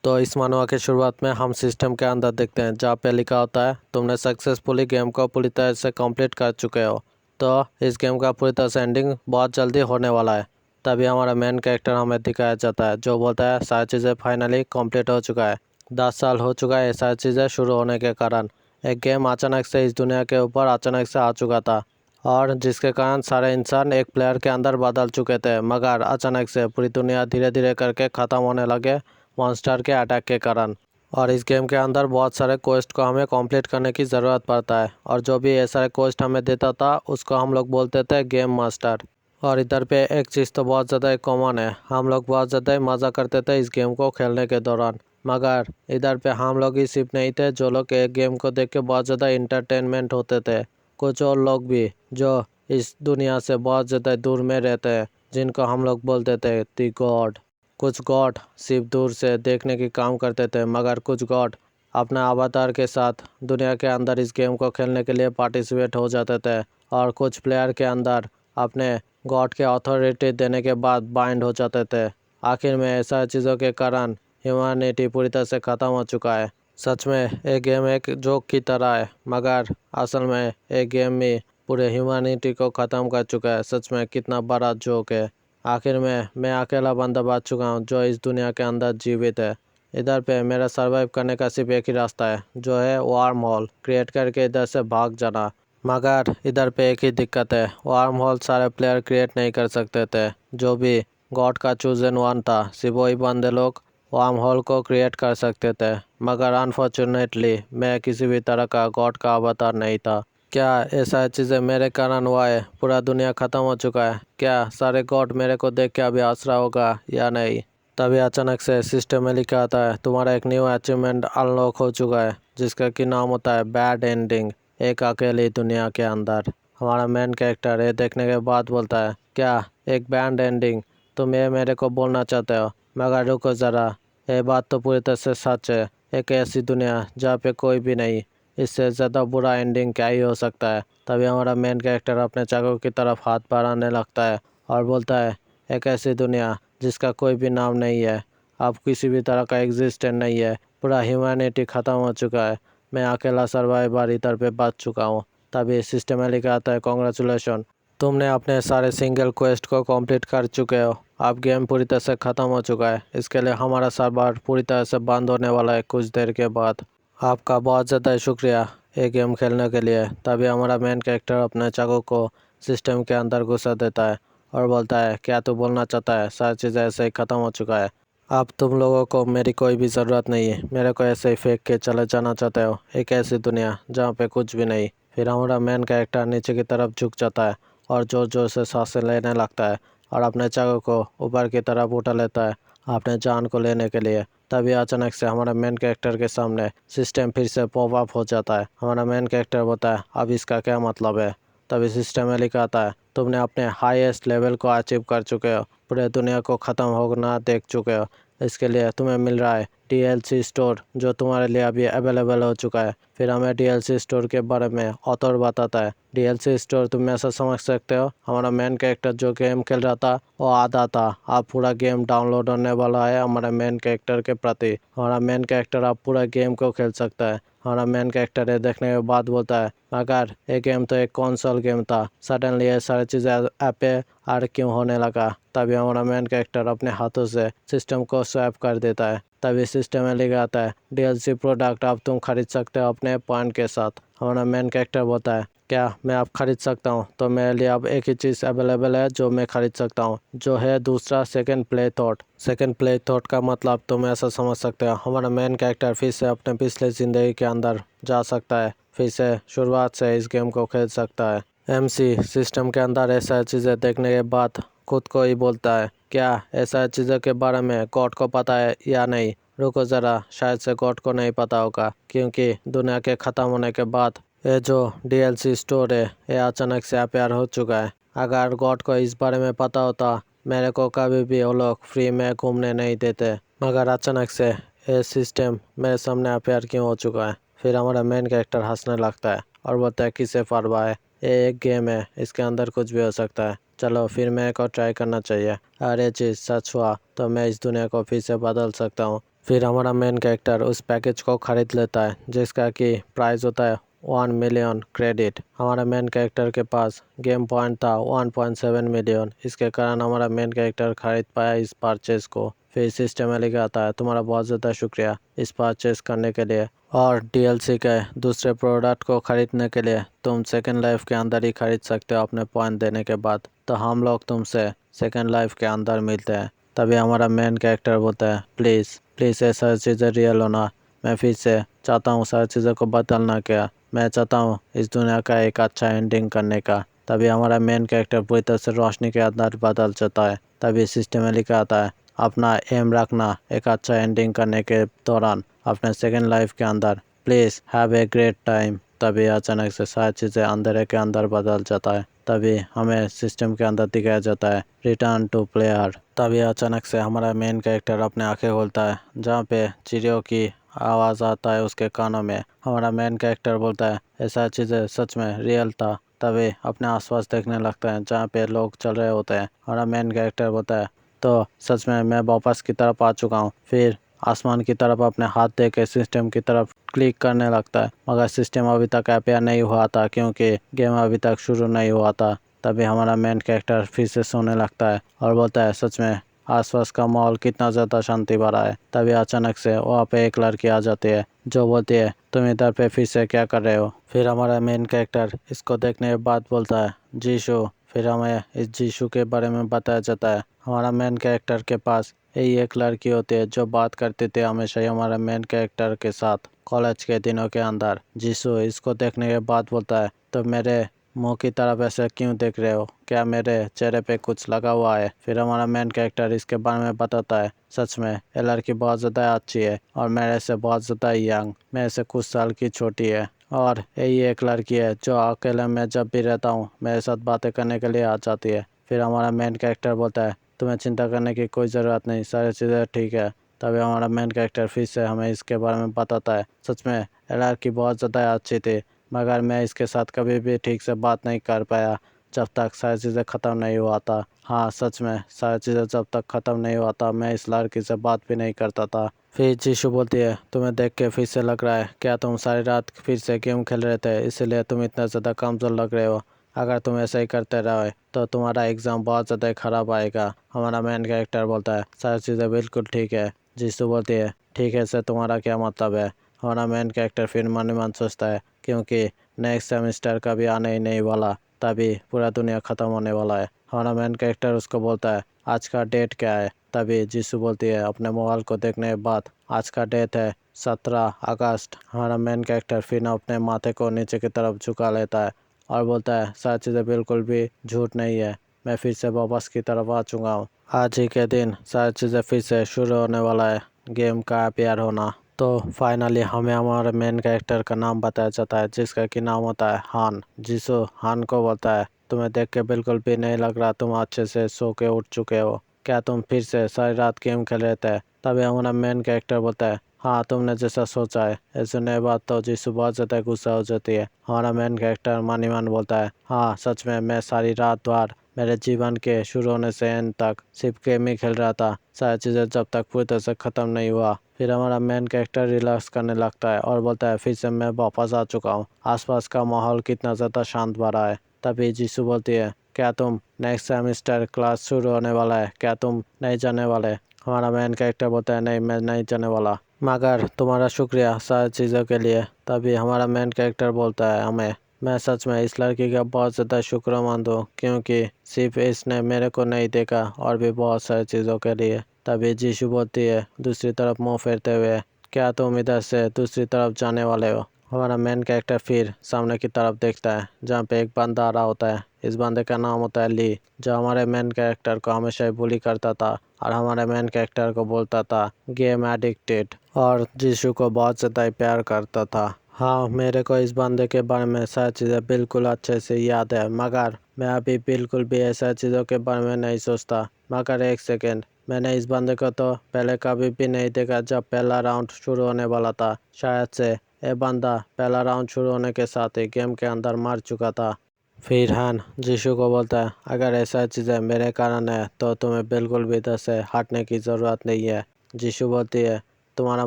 तो इस मनवा की शुरुआत में हम सिस्टम के अंदर देखते हैं जहाँ पे लिखा होता है तुमने सक्सेसफुली गेम को पूरी तरह से कंप्लीट कर चुके हो। तो इस गेम का पूरी तरह से एंडिंग बहुत जल्दी होने वाला है। तभी हमारा मेन कैरेक्टर हमें दिखाया जाता है जो बोलता है सारी चीज़ें फाइनली कंप्लीट हो चुका है। 10 साल हो चुका है ये सारी चीज़ें शुरू होने के कारण। एक गेम अचानक से इस दुनिया के ऊपर अचानक से आ चुका था और जिसके कारण सारे इंसान एक प्लेयर के अंदर बदल चुके थे, मगर अचानक से पूरी दुनिया धीरे धीरे करके ख़त्म होने लगे मॉन्स्टर के अटैक के कारण। और इस गेम के अंदर बहुत सारे क्वेस्ट को हमें कंप्लीट करने की ज़रूरत पड़ता है और जो भी ये सारे क्वेस्ट हमें देता था उसको हम लोग बोलते थे गेम मास्टर। और इधर पे एक चीज़ तो बहुत ज़्यादा कॉमन है, हम लोग बहुत ज़्यादा मज़ा करते थे इस गेम को खेलने के दौरान। मगर इधर पे हम लोग ही सिर्फ नहीं थे जो लोग एक गेम को देख के बहुत ज़्यादा इंटरटेनमेंट होते थे, कुछ और लोग भी जो इस दुनिया से बहुत ज़्यादा दूर में रहते हैं जिनको हम लोग बोलते थे दी गॉड। कुछ गॉड सिर्फ दूर से देखने की काम करते थे, मगर कुछ गॉड अपना अवतार के साथ दुनिया के अंदर इस गेम को खेलने के लिए पार्टिसिपेट हो जाते थे। और कुछ प्लेयर के अंदर अपने गॉड के अथॉरिटी देने के बाद बाइंड हो जाते थे। आखिर में ऐसा चीज़ों के कारण ह्यूमैनिटी पूरी तरह से ख़त्म हो चुका है। सच में ये गेम एक जोक की तरह है, मगर असल में ये गेम में पूरे ह्यूमैनिटी को ख़त्म कर चुका है। सच में कितना बड़ा जोक है। आखिर में मैं अकेला बंदा बच चुका हूँ जो इस दुनिया के अंदर जीवित है। इधर पे मेरा सरवाइव करने का सिर्फ एक ही रास्ता है जो है वार्म होल क्रिएट करके इधर से भाग जाना। मगर इधर पे एक ही दिक्कत है, वार्म होल सारे प्लेयर क्रिएट नहीं कर सकते थे। जो भी गॉड का चूजन वन था सिर्फ वही बंदे लोग वार्म होल को क्रिएट कर सकते थे। मगर अनफॉर्चुनेटली मैं किसी भी तरह का गॉड का अवतार नहीं था। क्या ऐसा चीज़ें मेरे कारण हुआ है? पूरा दुनिया ख़त्म हो चुका है। क्या सारे गॉड मेरे को देख के अभी हंस रहा होगा या नहीं? तभी अचानक से सिस्टम में लिखा आता है तुम्हारा एक न्यू अचीवमेंट अनलॉक हो चुका है जिसका कि नाम होता है बैड एंडिंग एक अकेली दुनिया के अंदर। हमारा मेन कैरेक्टर ये देखने के बाद बोलता है क्या एक बैड एंडिंग? तुम ये मेरे को बोलना चाहते हो? मगर रुको ज़रा, ये बात तो पूरी तरह से सच है। एक ऐसी दुनिया जहाँ पे कोई भी नहीं, इससे ज़्यादा बुरा एंडिंग क्या ही हो सकता है। तभी हमारा मेन कैरेक्टर अपने चाकू की तरफ हाथ बढ़ाने लगता है और बोलता है एक ऐसी दुनिया जिसका कोई भी नाम नहीं है, अब किसी भी तरह का एग्जिस्टेंट नहीं है, पूरा ह्यूमैनिटी ख़त्म हो चुका है, मैं अकेला सर्वाइवर इधर पे बच चुका हूँ। तभी सिस्टम में लिखा आता है कॉन्ग्रेचुलेशन, तुमने अपने सारे सिंगल क्वेस्ट को कंप्लीट कर चुके हो। अब गेम पूरी तरह से ख़त्म हो चुका है। इसके लिए हमारा सर्वर पूरी तरह से बंद होने वाला है कुछ देर के बाद। आपका बहुत ज़्यादा शुक्रिया ये गेम खेलने के लिए। तभी हमारा मेन कैरेक्टर अपने चाकू को सिस्टम के अंदर घुसा देता है और बोलता है क्या तू बोलना चाहता है? सारी चीज़ें ऐसे ही ख़त्म हो चुका है। अब तुम लोगों को मेरी कोई भी ज़रूरत नहीं है, मेरे को ऐसे ही फेंक के चले जाना चाहते हो एक ऐसी दुनिया जहाँ पे कुछ भी नहीं। फिर हमारा मेन कैरेक्टर नीचे की तरफ झुक जाता है और ज़ोर ज़ोर से सांसें लेने लगता है और अपने चाकू को ऊपर की तरफ उठा लेता है अपने जान को लेने के लिए। तभी अचानक से हमारा मेन कैरेक्टर के सामने सिस्टम फिर से पॉप अप हो जाता है। हमारा मेन कैरेक्टर बोलता है अब इसका क्या मतलब है? तभी सिस्टम में लिखा आता है तुमने अपने हाईएस्ट लेवल को अचीव कर चुके हो, पूरे दुनिया को ख़त्म होना देख चुके हो। इसके लिए तुम्हें मिल रहा है डीएलसी स्टोर जो तुम्हारे लिए अभी अवेलेबल हो चुका है। फिर हमें डीएलसी स्टोर के बारे में ऑथर बताता है। डीएलसी स्टोर तुम ऐसा समझ सकते हो हमारा मेन कैरेक्टर जो गेम खेल रहा था वो आधा था, अब पूरा गेम डाउनलोड होने वाला है हमारे मेन कैरेक्टर के प्रति। हमारा मेन कैरेक्टर अब पूरा गेम को खेल सकता है। हमारा मेन कैरेक्टर ये देखने के बाद बोलता है मगर ये गेम तो एक कंसोल गेम था, सडनली ये सारी चीज़ें ऐप पे आर क्यों होने लगा? तभी हमारा मेन कैरेक्टर अपने हाथों से सिस्टम को स्वैप कर देता है। तभी सिस्टम में लिखा आता है डीएलसी प्रोडक्ट अब तुम खरीद सकते हो अपने पॉइंट के साथ। हमारा मेन कैरेक्टर बोलता है क्या मैं अब खरीद सकता हूँ? तो मेरे लिए अब एक ही चीज़ अवेलेबल है जो मैं खरीद सकता हूँ, जो है दूसरा second play thought. Second play thought का मतलब तुम ऐसा समझ सकते हो हमारा मेन कैरेक्टर फिर से अपने पिछले ज़िंदगी के अंदर जा सकता है, फिर से शुरुआत से इस गेम को खेल सकता है। एमसी सिस्टम के अंदर ऐसा चीज़ें देखने के बाद खुद को ही बोलता है क्या ऐसा चीज़ों के बारे में गॉड को पता है या नहीं? रुको ज़रा, शायद से गॉड को नहीं पता होगा क्योंकि दुनिया के ख़त्म होने के बाद ये जो डीएलसी स्टोर है ये अचानक से अपेयर हो चुका है। अगर गॉड को इस बारे में पता होता मेरे को कभी भी वो लोग फ्री में घूमने नहीं देते। मगर अचानक से ये सिस्टम मेरे सामने अपेयर क्यों हो चुका है? फिर हमारा मेन कैरेक्टर हंसने लगता है और बोलता है किसे परवाह है, ये एक गेम है, इसके अंदर कुछ भी हो सकता है। चलो फिर मेरे को ट्राई करना चाहिए, अरे चीज़ सच हुआ तो मैं इस दुनिया को फिर से बदल सकता हूँ। फिर हमारा मेन कैरेक्टर उस पैकेज को खरीद लेता है जिसका कि प्राइस होता है 1 मिलियन क्रेडिट। हमारा मेन कैरेक्टर के पास गेम पॉइंट था 1.7 मिलियन। इसके कारण हमारा मेन कैरेक्टर खरीद पाया इस परचेज को। फिर सिस्टम में लिखा आता है तुम्हारा बहुत ज़्यादा शुक्रिया इस परचेज करने के लिए, और DLC के दूसरे प्रोडक्ट को खरीदने के लिए तुम सेकेंड लाइफ के अंदर ही खरीद सकते हो अपने पॉइंट देने के बाद। तो हम लोग तुमसे सेकेंड लाइफ के अंदर मिलते हैं। तभी हमारा मेन कैरेक्टर बोलता है प्लीज़ प्लीज़ ये सारी चीज़ें रियल होना। मैं फिर से चाहता हूँ सारी चीज़ों को बदलना। क्या मैं चाहता हूँ इस दुनिया का एक अच्छा एंडिंग करने का। तभी हमारा मेन कैरेक्टर पूरी तरह से रोशनी के अंदर बदल जाता है। तभी सिस्टम में लिखा आता है अपना एम रखना एक अच्छा एंडिंग करने के दौरान अपने सेकेंड लाइफ के अंदर। Please have a great time. तभी अचानक से सारी चीज़ें अंधेरे के अंदर बदल जाता है। तभी हमें सिस्टम के अंदर दिखाया जाता है रिटर्न टू प्लेयर। तभी अचानक से हमारा मेन कैरेक्टर अपने आंखें खोलता है जहाँ पे चिड़ियों की आवाज़ आता है उसके कानों में। हमारा मेन कैरेक्टर बोलता है ऐसा चीज़ें सच में रियल था। तभी अपने आसपास देखने लगता है जहाँ पे लोग चल रहे होते हैं। हमारा मेन कैरेक्टर बोलता है तो सच में मैं वापस की तरफ आ चुका हूँ। फिर आसमान की तरफ अपने हाथ दे के सिस्टम की तरफ क्लिक करने लगता है, मगर सिस्टम अभी तक अपेयर नहीं हुआ था क्योंकि गेम अभी तक शुरू नहीं हुआ था। तभी हमारा मेन कैरेक्टर फिर से सोने लगता है और बोलता है सच में आसपास का माहौल कितना ज़्यादा शांति भरा है। तभी अचानक से वहाँ पे एक लड़की आ जाती है जो बोलती है तुम इधर पे फिर से क्या कर रहे हो। फिर हमारा मेन कैरेक्टर इसको देखने के बाद बोलता है जीशु। फिर हमें इस जीशु के बारे में बताया जाता है हमारा मेन कैरेक्टर के पास यही एक लड़की होती है जो बात करती थी हमेशा ही हमारे मेन कैरेक्टर के साथ कॉलेज के दिनों के अंदर। जीसू इसको देखने के बाद बोलता है तो मेरे मुंह की तरफ ऐसे क्यों देख रहे हो, क्या मेरे चेहरे पे कुछ लगा हुआ है। फिर हमारा मेन कैरेक्टर इसके बारे में बताता है सच में ये लड़की बहुत ज़्यादा अच्छी है और मेरे से बहुत ज़्यादा यंग, मेरे से कुछ साल की छोटी है, और यही एक लड़की है जो अकेले में जब भी रहता हूँ मेरे साथ बातें करने के लिए आ जाती है। फिर हमारा मेन कैरेक्टर बोलता है तुम्हें चिंता करने की कोई ज़रूरत नहीं, सारी चीज़ें ठीक है। तभी हमारा मेन कैरेक्टर फिर से हमें इसके बारे में बताता है सच में ये लड़की बहुत ज़्यादा अच्छी थी, मगर मैं इसके साथ कभी भी ठीक से बात नहीं कर पाया जब तक सारी चीज़ें ख़त्म नहीं हुआ था। हाँ सच में सारी चीज़ें जब तक ख़त्म नहीं हुआ था मैं इस लड़की से बात भी नहीं करता था। फिर जीशु बोलती है तुम्हें देख के फिर से लग रहा है क्या तुम सारी रात फिर से गेम खेल रहे थे इसीलिए तुम इतना ज़्यादा कमज़ोर लग रहे हो। अगर तुम ऐसा ही करते रहे तो तुम्हारा एग्ज़ाम बहुत ज़्यादा ख़राब आएगा। हमारा मेन कैरेक्टर बोलता है सारी चीज़ें बिल्कुल ठीक है। जीसू बोलती है ठीक है से तुम्हारा क्या मतलब है। हमारा मेन कैरेक्टर फिर मन ही मन सोचता है क्योंकि नेक्स्ट सेमेस्टर का भी आने ही नहीं वाला, तभी पूरा दुनिया ख़त्म होने वाला है। हमारा मेन कैरेक्टर उसको बोलता है आज का डेट क्या है। तभी जीसू बोलती है अपने मोबाइल को देखने के बाद आज का डेट है 17 अगस्त। हमारा मेन कैरेक्टर फिर अपने माथे को नीचे की तरफ झुका लेता है और बोलता है सारी चीज़ें बिल्कुल भी झूठ नहीं है, मैं फिर से वापस की तरफ आ चुका हूँ। आज ही के दिन सारी चीज़ें फिर से शुरू होने वाला है गेम का प्यार होना। तो फाइनली हमें हमारे मेन कैरेक्टर का नाम बताया जाता है जिसका कि नाम होता है हान। जीसू हान को बोलता है तुम्हें देख के बिल्कुल भी नहीं लग रहा तुम अच्छे से सो के उठ चुके हो, क्या तुम फिर से सारी रात गेम खेल रहे थे। तभी हमारा मेन कैरेक्टर बोलता है हाँ तुमने जैसा सोचा है। ऐसे नए बात तो जीसू बहुत ज़्यादा गुस्सा हो जाती है। हमारा मेन कैरेक्टर मन ही मन बोलता है हाँ सच में मैं सारी रात भर मेरे जीवन के शुरू होने से एंड तक सिर्फ गेम ही खेल रहा था, सारी चीज़ें जब तक पूरी तरह से ख़त्म नहीं हुआ। फिर हमारा मेन कैरेक्टर रिलैक्स करने लगता है और बोलता है फिर से मैं वापस आ चुका हूँ, आसपास का माहौल कितना ज़्यादा शांत भरा है। तभी जीसू बोलती है क्या तुम नेक्स्ट सेमेस्टर क्लास शुरू होने वाला है, क्या तुम नहीं जाने वाले। हमारा मेन कैरेक्टर बोलता है नहीं मैं नहीं जाने वाला, मगर तुम्हारा शुक्रिया सारी चीज़ों के लिए। तभी हमारा मेन कैरेक्टर बोलता है हमें मैं सच में इस लड़की का बहुत ज़्यादा शुक्रमंद हूँ क्योंकि सिर्फ इसने मेरे को नहीं देखा और भी बहुत सारी चीज़ों के लिए। तभी जीशु बोलती है दूसरी तरफ मुंह फेरते हुए क्या तुम इधर से दूसरी तरफ जाने वाले हो। हमारा मेन कैरेक्टर फिर सामने की तरफ देखता है जहाँ पे एक बंदा आ रहा होता है। इस बंदे का नाम होता है ली, जो हमारे मेन कैरेक्टर को हमेशा ही बुली करता था और हमारे मेन कैरेक्टर को बोलता था गेम एडिक्टेड, और जीशु को बहुत ज़्यादा ही प्यार करता था। हाँ मेरे को इस बंदे के बारे में सारी चीज़ें बिल्कुल अच्छे से याद है, मगर मैं अभी बिल्कुल भी ऐसा चीज़ों के बारे में नहीं सोचता। मगर एक सेकेंड, मैंने इस बंदे को तो पहले कभी भी नहीं देखा जब पहला राउंड शुरू होने वाला था। शायद से ये बंदा पहला राउंड शुरू होने के साथ ही गेम के अंदर मर चुका था। फिर हान जीशु को बोलता है अगर ऐसा चीज़ें मेरे कारण है तो तुम्हें बिल्कुल भी इधर से हटने की ज़रूरत नहीं है। जीशु बोलती है तुम्हारा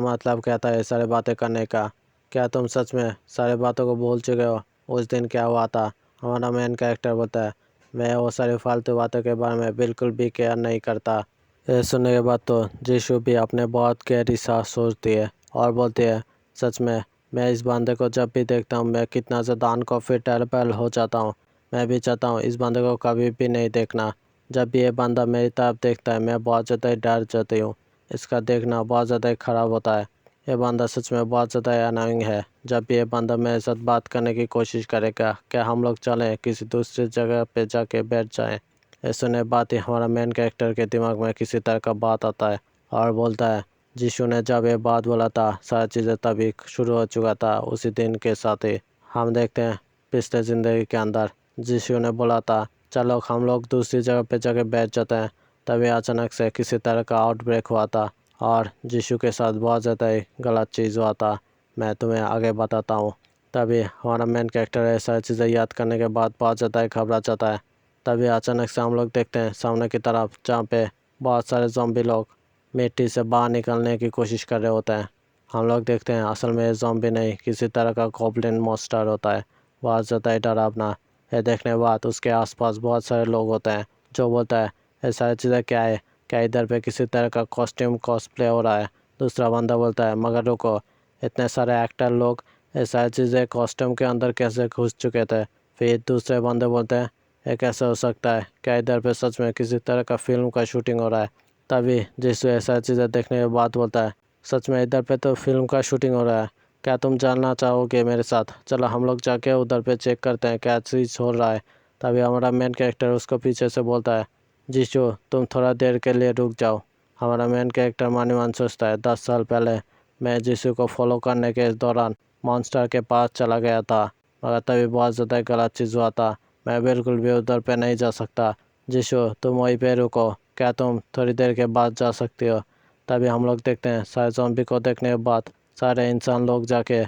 मतलब क्या था ये सारी बातें करने का? क्या तुम सच में सारी बातों को भूल चुके हो? उस दिन क्या हुआ था? हमारा मेन कैरेक्टर बोलता है, मैं वो सारी फालतू बातों के बारे में बिल्कुल भी केयर नहीं करता। ये सुनने के बाद तो जीशु भी अपने बहुत गहरी सांस सोचती है और बोलती है, सच में मैं इस बंदे को जब भी देखता हूँ मैं कितना ज़्यादा अनकंफर्टेबल हो जाता हूँ। मैं भी चाहता हूँ इस बंदे को कभी भी नहीं देखना। जब भी ये बंदा मेरी तरफ देखता है मैं बहुत ज़्यादा ही डर जाती हूँ। इसका देखना बहुत ज़्यादा ही ख़राब होता है। ये बंदा सच में बहुत ज़्यादा ही अनोइंग है। जब भी ये बंदा मेरे साथ बात करने की कोशिश करेगा, क्या हम लोग चलें किसी दूसरी जगह पे जाके बैठ जाएं? ये सुने बात ही हमारा मेन कैरेक्टर के दिमाग में किसी तरह का बात आता है और बोलता है, जीशु ने जब ये बात बोला था सारी चीज़ें तभी शुरू हो चुका था उसी दिन के साथ ही। हम देखते हैं पिछले ज़िंदगी के अंदर जीशु ने बोला था, चलो हम लोग दूसरी जगह पे जाके बैठ जाते हैं। तभी अचानक से किसी तरह का आउटब्रेक हुआ था और जीशु के साथ बहुत ज़्यादा ही गलत चीज़ हुआ था। मैं तुम्हें आगे बताता हूँ। तभी हमारा मेन कैरेक्टर ये सारी चीज़ें याद करने के बाद बहुत ज़्यादा ही घबरा जाता है। तभी अचानक से हम लोग देखते हैं सामने की तरफ, जहाँ पे बहुत सारे ज़ॉम्बी लोग मिट्टी से बाहर निकलने की कोशिश कर रहे होते हैं। हम लोग देखते हैं असल में ये ज़ॉम्बी नहीं किसी तरह का गॉब्लिन मॉन्स्टर होता है। बहुत ज़्यादा ही डरावना। ये देखने के बाद उसके आसपास बहुत सारे लोग होते हैं जो बोलता है, ये सारी चीज़ें क्या है? क्या इधर पे किसी तरह का कॉस्ट्यूम कॉस्प्ले हो रहा है? दूसरा बंदा बोलता है, मगर रुको, इतने सारे एक्टर लोग ये सारी चीज़ें कॉस्ट्यूम के अंदर कैसे घुस चुके थे? फिर दूसरे बंदे बोलते हैं, ये कैसे हो सकता है? क्या इधर पे सच में किसी तरह का फिल्म का शूटिंग हो रहा है? तभी जिससे ऐसा चीज़ें देखने के बाद बोलता है, सच में इधर पे तो फिल्म का शूटिंग हो रहा है। क्या तुम जानना चाहोगे मेरे साथ? चलो हम लोग जाके उधर पे चेक करते हैं क्या चीज़ हो रहा है। तभी हमारा मेन कैरेक्टर उसको पीछे से बोलता है, जीशु तुम थोड़ा देर के लिए रुक जाओ। हमारा मेन कैरेक्टर मान्यमान सोचता है, 10 साल पहले मैं जीशु को फॉलो करने के दौरान मॉन्स्टर के पास चला गया था, मगर तभी बहुत ज़्यादा गलत चीज़ हुआ था। मैं बिल्कुल भी उधर पे नहीं जा सकता। जीशु तुम वहीं पे रुको, क्या तुम थोड़ी देर के बाद जा सकती हो? तभी हम लोग देखते हैं सारे ज़ॉम्बी को देखने के बाद सारे इंसान लोग जाके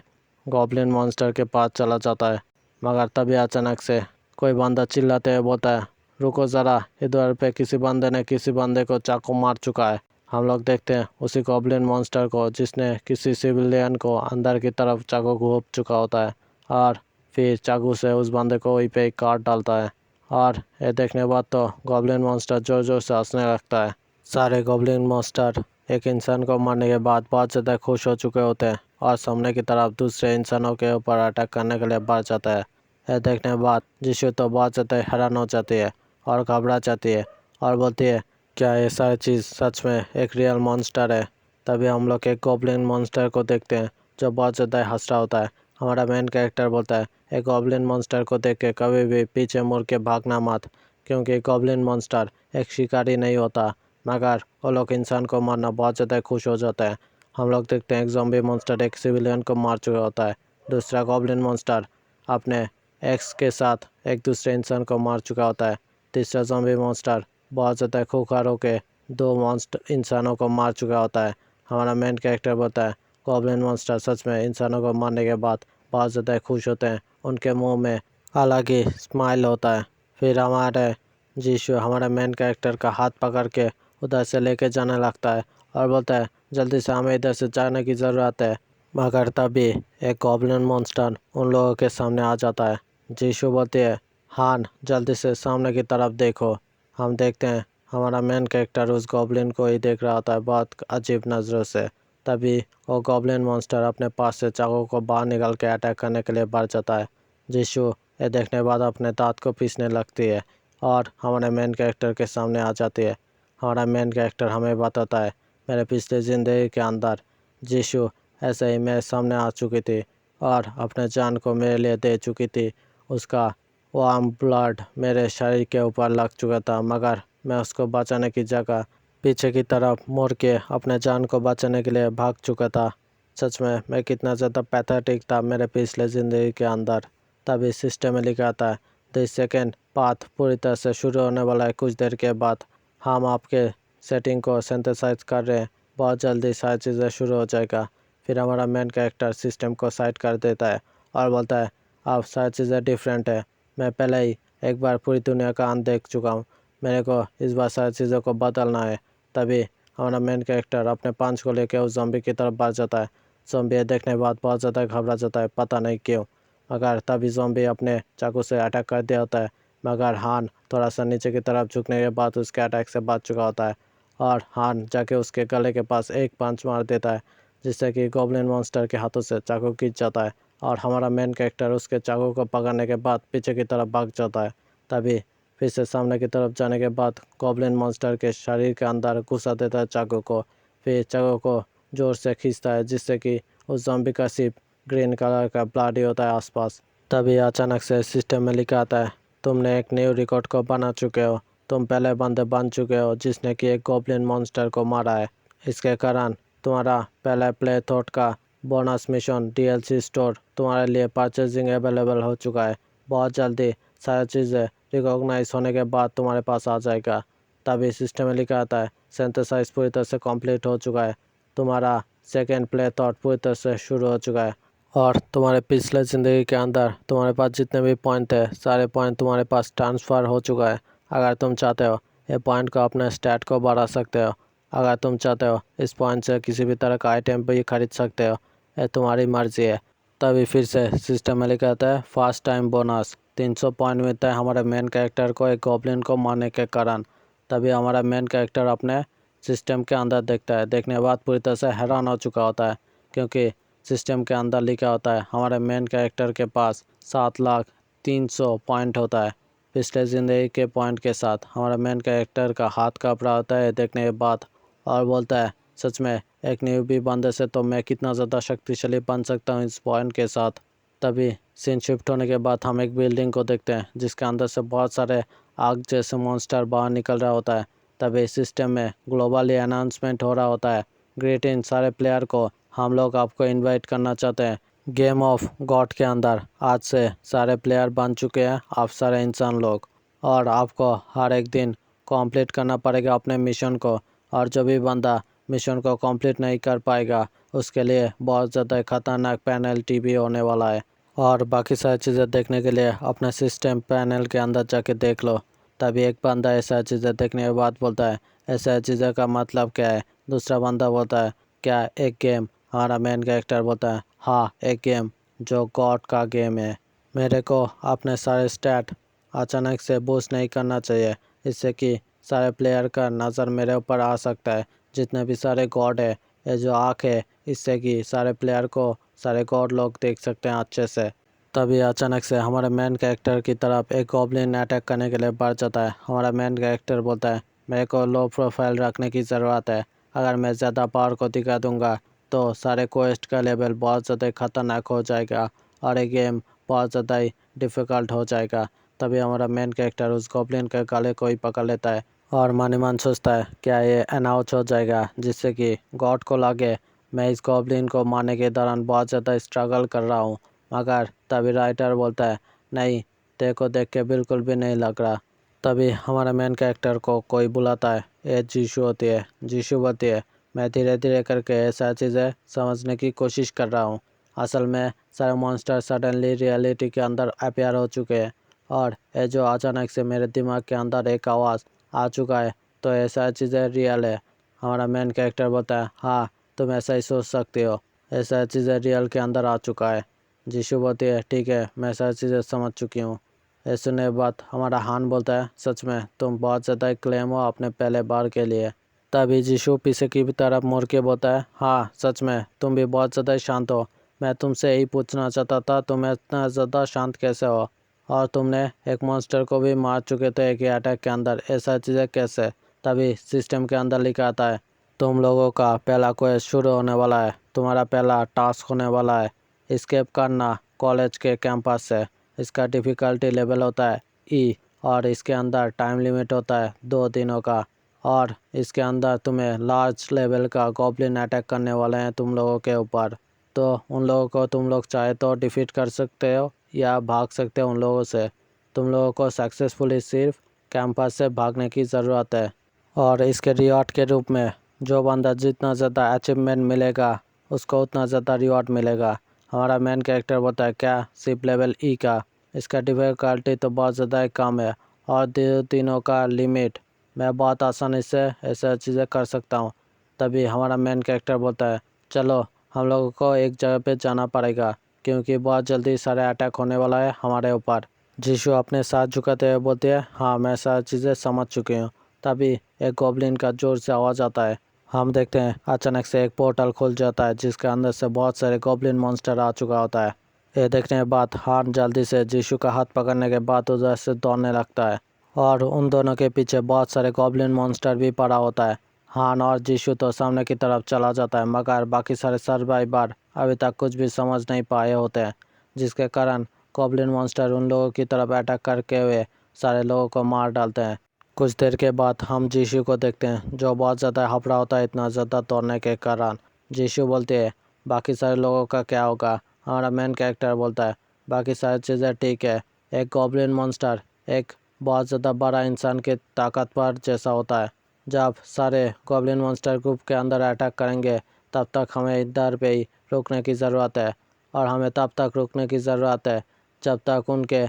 गॉब्लिन मॉन्स्टर के पास चला जाता है। मगर तभी अचानक से कोई बंदा चिल्लाते हुए बोलता है, रुको ज़रा, इधर पे किसी बंदे ने किसी बंदे को चाकू मार चुका है। हम लोग देखते हैं उसी गॉब्लिन मॉन्स्टर को जिसने किसी सिविलियन को अंदर की तरफ चाकू घोंप चुका होता है और फिर चाकू से उस बंदे को वहीं पे ही काट डालता है। और ये देखने के बाद तो गॉब्लिन मॉन्स्टर ज़ोर ज़ोर से हंसने लगता है। सारे गॉब्लिन मॉन्स्टर एक इंसान को मारने के बाद बहुत ज़्यादा खुश हो चुके होते हैं और सामने की तरफ दूसरे इंसानों के ऊपर अटैक करने के लिए बढ़ जाता है। यह देखने के बाद जीशु तो बहुत ज़्यादा हैरान हो जाती है और घबरा जाती है और बोलती है, क्या ये सारी चीज़ सच में एक रियल मॉन्स्टर है? तभी हम लोग एक गॉब्लिन मॉन्स्टर को देखते हैं जो बहुत ज़्यादा हंस रहा होता है। हमारा मेन कैरेक्टर बोलता है, एक गॉब्लिन मॉन्स्टर को देख के कभी भी पीछे मुड़ के भागना मत, क्योंकि गॉब्लिन मॉन्स्टर एक शिकारी नहीं होता, मगर वो लोग इंसान को मारना बहुत ज़्यादा खुश हो जाता है। हम लोग देखते हैं एक ज़ॉम्बी मॉन्स्टर एक सिविलियन को मार चुका होता है। दूसरा गॉब्लिन मॉन्स्टर अपने एक्स के साथ एक दूसरे इंसान को मार चुका होता है। तीसरा ज़ॉम्बी मॉन्स्टर बहुत ज़्यादा खूंखार होकर दो मॉन्स्टर इंसानों को मार चुका होता है। हमारा मेन कैरेक्टर बोलता है, गॉब्लिन मॉन्स्टर सच में इंसानों को मारने के बाद बहुत ज़्यादा खुश होते हैं, उनके मुंह में अलग ही स्माइल होता है। फिर हमारे जीशु हमारे मेन कैरेक्टर का हाथ पकड़ के उधर से लेके जाने लगता है और बोलता है, जल्दी से हमें इधर से जाने की ज़रूरत है। मगर तभी एक गॉब्लिन मॉन्स्टर उन लोगों के सामने आ जाता है। जीशु बोलती है, हान जल्दी से सामने की तरफ देखो। हम देखते हैं हमारा मेन कैरेक्टर उस गॉब्लिन को ही देख रहा होता है बहुत अजीब नज़रों से। तभी वो गॉब्लिन मॉन्स्टर अपने पास से चाकू को बाहर निकाल के अटैक करने के लिए बढ़ जाता है। जीशु ये देखने के बाद अपने दांत को पीसने लगती है और हमारे मेन कैरेक्टर के सामने आ जाती है। हमारा मेन कैरेक्टर हमें बताता है, मेरे पिछले ज़िंदगी के अंदर जीशु ऐसे ही मेरे सामने आ चुकी थी और अपने जान को मेरे लिए दे चुकी थी। उसका वार्म ब्लड मेरे शरीर के ऊपर लग चुका था, मगर मैं उसको बचाने की जगह पीछे की तरफ मुड़ के अपने जान को बचाने के लिए भाग चुका था। सच में मैं कितना ज़्यादा पैथेटिक था मेरे पिछले ज़िंदगी के अंदर। तभी सिस्टम में लिखा था, दिस सेकेंड पाथ पूरी तरह से शुरू होने वाला है कुछ देर के बाद। हम आपके सेटिंग को सिंथेसाइज कर रहे हैं, बहुत जल्दी सारी चीज़ें शुरू हो जाएगा। फिर हमारा मेन कैरेक्टर सिस्टम को साइड कर देता है और बोलता है, अब सारी चीज़ें डिफरेंट है। मैं पहले ही एक बार पूरी दुनिया का अंत देख चुका हूँ, मेरे को इस बार सारी चीज़ों को बदलना है। तभी हमारा मेन कैरेक्टर अपने पंच को लेकर उस ज़ॉम्बी की तरफ बढ़ जाता है। ज़ॉम्बी देखने के बाद बहुत ज़्यादा घबरा जाता है, पता नहीं क्यों। मगर तभी ज़ॉम्बी अपने चाकू से अटैक कर दिया होता है, मगर हान थोड़ा सा नीचे की तरफ झुकने के बाद उसके अटैक से बच चुका होता है और हान जाके उसके गले के पास एक पंच मार देता है, जिससे कि गॉब्लिन मॉन्स्टर के हाथों से चाकू खींच जाता है और हमारा मेन कैरेक्टर उसके चाकू को पकड़ने के बाद पीछे की तरफ भाग जाता है। तभी फिर से सामने की तरफ जाने के बाद गॉब्लिन मॉन्स्टर के शरीर के अंदर घुसा देता है चाकू को। फिर चाकू को ज़ोर से खींचता है, जिससे कि उस ज़ॉम्बी का सिर्फ ग्रीन कलर का ब्लड ही होता है आसपास। तभी अचानक से सिस्टम में लिखा आता है, तुमने एक न्यू रिकॉर्ड को बना चुके हो। तुम पहले बंदे बन चुके हो जिसने कि एक गॉब्लिन मॉन्स्टर को मारा है। इसके कारण तुम्हारा पहला प्ले थॉट का बोनस मिशन DLC स्टोर तुम्हारे लिए परचेजिंग अवेलेबल हो चुका है। बहुत जल्दी सारी चीज़ें रिकॉग्नाइज होने के बाद तुम्हारे पास आ जाएगा। तभी सिस्टम में लिखा आता है, सिंथेसाइज पूरी तरह से कंप्लीट हो चुका है। तुम्हारा सेकेंड प्ले थॉट पूरी तरह से शुरू हो चुका है और तुम्हारे पिछले ज़िंदगी के अंदर तुम्हारे पास जितने भी पॉइंट थे सारे पॉइंट तुम्हारे पास ट्रांसफ़र हो चुका है। अगर तुम चाहते हो ये पॉइंट को अपने स्टैट को बढ़ा सकते हो। अगर तुम चाहते हो इस पॉइंट से किसी भी तरह का आइटम भी खरीद सकते हो। ये तुम्हारी मर्जी है। तभी फिर से सिस्टम में लिखा आता है, फर्स्ट टाइम बोनस 300 पॉइंट मिलता है हमारे मेन कैरेक्टर को एक गॉब्लिन को मारने के कारण। तभी हमारा मेन कैरेक्टर अपने सिस्टम के अंदर देखता है। देखने के बाद पूरी तरह से हैरान हो चुका होता है, क्योंकि सिस्टम के अंदर लिखा होता है हमारे मेन कैरेक्टर के पास 7,03,000 पॉइंट होता है पिछले ज़िंदगी के पॉइंट के साथ। हमारा मेन कैरेक्टर का हाथ काँप रहा होता है देखने के बाद और बोलता है, सच में एक न्यूबी बंदे से तो मैं कितना ज़्यादा शक्तिशाली बन सकता हूँ इस पॉइंट के साथ। तभी सीन शिफ्ट होने के बाद हम एक बिल्डिंग को देखते हैं जिसके अंदर से बहुत सारे आग जैसे मॉन्स्टर बाहर निकल रहा होता है। तभी सिस्टम में ग्लोबली अनाउंसमेंट हो रहा होता है, ग्रेट इन सारे प्लेयर को हम लोग आपको इनवाइट करना चाहते हैं गेम ऑफ गॉड के अंदर। आज से सारे प्लेयर बन चुके हैं आप सारे इंसान लोग, और आपको हर एक दिन कंप्लीट करना पड़ेगा अपने मिशन को। और जो भी बंदा मिशन को कंप्लीट नहीं कर पाएगा उसके लिए बहुत ज़्यादा खतरनाक पेनल्टी भी होने वाला है। और बाकी सारी चीज़ें देखने के लिए अपने सिस्टम पैनल के अंदर जाके देख लो। तभी एक बंदा ऐसा चीज़ें देखने के बाद बोलता है, ऐसा चीज़ें का मतलब क्या है। दूसरा बंदा बोलता है, क्या एक गेम। हमारा मेन कैरेक्टर बोलता है, हाँ एक गेम जो गॉड का गेम है। मेरे को अपने सारे स्टैट अचानक से बूस्ट नहीं करना चाहिए, इससे कि सारे प्लेयर का नज़र मेरे ऊपर आ सकता है। जितने भी सारे गॉड है, ये जो आँख है, इससे कि सारे प्लेयर को सारे गॉड लोग देख सकते हैं अच्छे से। तभी अचानक से हमारे मेन कैरेक्टर की तरफ एक गॉब्लिन अटैक करने के लिए बढ़ जाता है। हमारा मेन कैरेक्टर बोलता है, मेरे को लो प्रोफाइल रखने की ज़रूरत है। अगर मैं ज़्यादा पावर को दिखा दूंगा तो सारे क्वेस्ट का लेवल बहुत ज़्यादा खतरनाक हो जाएगा और ये गेम बहुत ज़्यादा ही डिफ़िकल्ट हो जाएगा। तभी हमारा मेन कैरेक्टर उस गॉब्लिन के गले को ही पकड़ लेता है और मन ही मन सोचता है, क्या ये अनाउंस हो जाएगा जिससे कि गॉड को लगे मैं इस गॉब्लिन को मारने के दौरान बहुत ज़्यादा स्ट्रगल कर रहा हूँ। मगर तभी राइटर बोलता है, नहीं तेरे को देख के बिल्कुल भी नहीं लग रहा। तभी हमारा मेन कैरेक्टर को कोई बुलाता है, ये जीशु होती है। जीशु बोलती है, मैं धीरे धीरे करके ऐसा चीज़ें समझने की कोशिश कर रहा हूँ। असल में सारे मॉन्स्टर सडनली रियलिटी के अंदर अपेयर हो चुके हैं और ये जो अचानक से मेरे दिमाग के अंदर एक आवाज़ आ चुका है तो ऐसा चीज़ें रियल है। हमारा मेन कैरेक्टर बोलता है, हाँ तुम ऐसा ही सोच सकते हो, ऐसा चीज़ें रियल के अंदर आ चुका है। जीशु बोलती है, ठीक है मैं सारी चीज़ें समझ चुकी हूँ। ये सुनने बात हमारा हान बोलता है, सच में तुम बहुत ज़्यादा क्लेम हो अपने पहले बार के लिए। तभी जीशु पीछे की तरफ मुड़ के बोलता है, हाँ सच में तुम भी बहुत ज़्यादा शांत हो। मैं तुमसे यही पूछना चाहता था, तुम इतना ज़्यादा शांत कैसे हो और तुमने एक मॉन्स्टर को भी मार चुके थे एक ही अटैक के अंदर, ऐसा चीज़ें कैसे। तभी सिस्टम के अंदर लिखा आता है, तुम लोगों का पहला क्वेस्ट शुरू होने वाला है, तुम्हारा पहला टास्क होने वाला है एस्केप करना कॉलेज के कैंपस से। इसका डिफ़िकल्टी लेवल होता है ई और इसके अंदर टाइम लिमिट होता है 2 दिनों का। और इसके अंदर तुम्हें लार्ज लेवल का गॉब्लिन अटैक करने वाले हैं तुम लोगों के ऊपर। तो उन लोगों को तुम लोग चाहे तो डिफीट कर सकते हो या भाग सकते हो उन लोगों से। तुम लोगों को सक्सेसफुली सिर्फ कैंपस से भागने की ज़रूरत है। और इसके रिवॉर्ड के रूप में जो बंदा जितना ज़्यादा अचीवमेंट मिलेगा उसको उतना ज़्यादा रिवॉर्ड मिलेगा। हमारा मेन कैरेक्टर बोलता है, क्या सिर्फ लेवल ई का। इसका डिफ़िकल्टी तो बहुत ज़्यादा कम है और तीनों का लिमिट मैं बहुत आसानी से ऐसा चीज़ें कर सकता हूँ। तभी हमारा मेन कैरेक्टर बोलता है, चलो हम लोगों को एक जगह पे जाना पड़ेगा क्योंकि बहुत जल्दी सारे अटैक होने वाला है हमारे ऊपर। जीशु अपने साथ झुकाते हुए बोलती है, हाँ मैं सारी चीज़ें समझ चुकी हूँ। तभी एक गॉब्लिन का जोर से आवाज़ आता है। हम देखते हैं अचानक से एक पोर्टल खुल जाता है जिसके अंदर से बहुत सारे गॉब्लिन मॉन्स्टर आ चुका होता है। ये देखने के बाद हान जल्दी से जीशु का हाथ पकड़ने के बाद उधर से दौड़ने लगता है और उन दोनों के पीछे बहुत सारे गॉब्लिन मॉन्स्टर भी पड़ा होता है। हान और जीशु तो सामने की तरफ चला जाता है मगर बाकी सारे सर्वाइवर अभी तक कुछ भी समझ नहीं पाए होते हैं, जिसके कारण गॉब्लिन मॉन्स्टर उन लोगों की तरफ अटैक करके हुए सारे लोगों को मार डालते हैं। कुछ देर के बाद हम जीशु को देखते हैं जो बहुत ज़्यादा हफड़ा होता है इतना ज़्यादा दौड़ने के कारण। जीशु बोलती है, बाकी सारे लोगों का क्या होगा? हमारा मेन कैरेक्टर बोलता है, बाकी सारी चीज़ें ठीक है। एक गॉब्लिन मॉन्स्टर एक बहुत ज़्यादा बड़ा इंसान के ताकतवर जैसा होता है। जब सारे गॉब्लिन मॉन्स्टर ग्रुप के अंदर अटैक करेंगे तब तक हमें इधर पे ही रुकने की ज़रूरत है और हमें तब तक रुकने की ज़रूरत है जब तक उनके